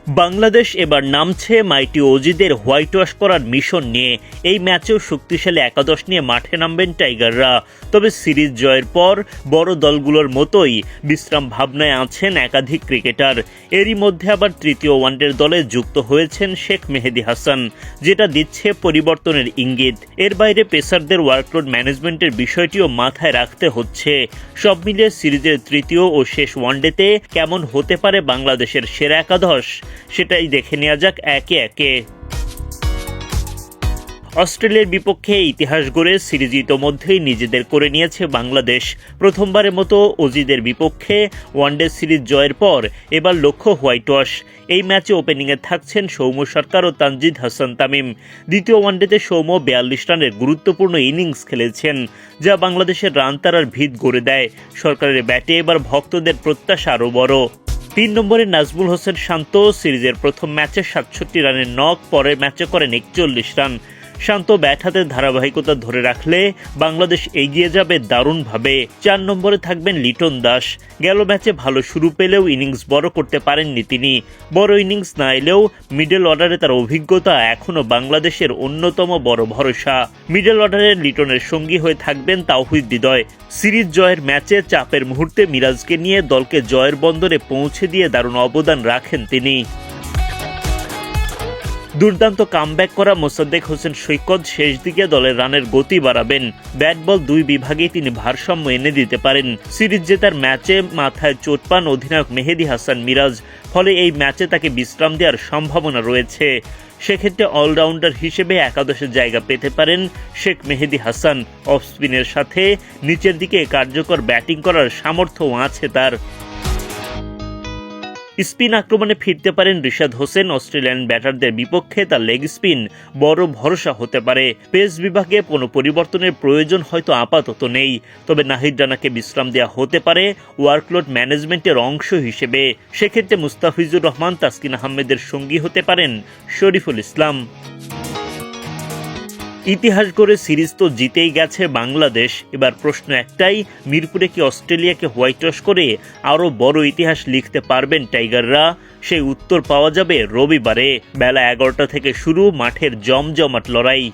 বাংলাদেশ এবার নামছে মাইটি অজিদের white wash করার মিশন নিয়ে। এই ম্যাচেও শক্তিশালী একাদশ নিয়ে মাঠে নামবেন টাইগাররা। তবে সিরিজ জয়ের পর বড় দলগুলোর মতোই বিশ্রাম ভাবনায় আছেন একাধিক ক্রিকেটার। এরই মধ্যে আবার তৃতীয় ওয়ানডের দলে যুক্ত হয়েছেন শেখ মেহেদী হাসান, যেটা দিচ্ছে পরিবর্তনের ইঙ্গিত। এর বাইরে পেসারদের ওয়ার্কলোড ম্যানেজমেন্টের বিষয়টিও মাথায় রাখতে হচ্ছে। সব মিলিয়ে সিরিজের তৃতীয় ও শেষ ওয়ানডেতে কেমন হতে পারে বাংলাদেশের সেরা একাদশ, সেটাই দেখে নেওয়া যাক একে একে। অস্ট্রেলিয়ার বিপক্ষে ইতিহাস গড়ে সিরিজ ইতোমধ্যেই নিজেদের করে নিয়েছে বাংলাদেশ। প্রথমবারের মতো অজিদের বিপক্ষে ওয়ানডে সিরিজ জয়ের পর এবার লক্ষ্য হোয়াইট ওয়াশ। এই ম্যাচে ওপেনিংয়ে থাকছেন সৌম্য সরকার ও তানজিদ হাসান তামিম। দ্বিতীয় ওয়ানডেতে সৌম্য 42 রানের গুরুত্বপূর্ণ ইনিংস খেলেছেন, যা বাংলাদেশের রান তাড়ার ভিত গড়ে দেয়। সরকারের ব্যাটে এবার ভক্তদের প্রত্যাশা আরও বড়। 3 নম্বরে নাজমুল হোসেন শান্ত সিরিজের প্রথম ম্যাচে 67 রানের নক, পরের ম্যাচে করেন 41 রান। শান্ত ব্যাট হাতে ধারাবাহিকতা ধরে রাখলে বাংলাদেশ এগিয়ে যাবে দারুণভাবে। 4 নম্বরে থাকবেন লিটন দাস। গেল ম্যাচে ভালো শুরু পেলেও ইনিংস বড় করতে পারেননি তিনি। বড় ইনিংস না এলেও মিডল অর্ডারে তার অভিজ্ঞতা এখনও বাংলাদেশের অন্যতম বড় ভরসা। মিডল অর্ডারে লিটনের সঙ্গী হয়ে থাকবেন তাওহিদ হৃদয়। সিরিজ জয়ের ম্যাচে চাপের মুহূর্তে মিরাজকে নিয়ে দলকে জয়ের বন্দরে পৌঁছে দিয়ে দারুণ অবদান রাখেন তিনি। দুর্দান্ত কামব্যাক করা মোসাদ্দেক হোসেন সৈকত শেষ দিকে দলের রানের গতি বাড়াবেন। ব্যাট বল দুই বিভাগেই তিনি ভারসাম্য এনে দিতে পারেন। সিরিজ জেতার ম্যাচে মাথায় চোট পান অধিনায়ক মেহেদী হাসান মিরাজ, ফলে এই ম্যাচে তাকে বিশ্রাম দেওয়ার সম্ভাবনা রয়েছে। সেক্ষেত্রে অলরাউন্ডার হিসেবে একাদশে জায়গা পেতে পারেন শেখ মেহেদী হাসান। অফ স্পিনের সাথে নিচের দিকে কার্যকর ব্যাটিং করার সামর্থ্যও আছে তার। স্পিন আক্রমণে ফিরতে পারেন রিশাদ হোসেন। অস্ট্রেলিয়ান ব্যাটারদের বিপক্ষে তার লেগ স্পিন বড় ভরসা হতে পারে। পেস বিভাগে কোনো পরিবর্তনের প্রয়োজন হয়তো আপাতত নেই, তবে নাহিদ রানাকে বিশ্রাম দেওয়া হতে পারে ওয়ার্কলোড ম্যানেজমেন্টের অংশ হিসেবে। সেক্ষেত্রে মুস্তাফিজুর রহমান, তাসকিন আহমেদের সঙ্গী হতে পারেন শরীফুল ইসলাম। ইতিহাস গড়ে সিরিজ তো জিতেই গেছে বাংলাদেশ। এবার প্রশ্ন একটাই, মিরপুরে কি অস্ট্রেলিয়াকে হোয়াইট ওয়াশ করে আরও বড় ইতিহাস লিখতে পারবেন টাইগাররা? সেই উত্তর পাওয়া যাবে রবিবারে বেলা 11টা থেকে শুরু মাঠের জমজমাট লড়াই।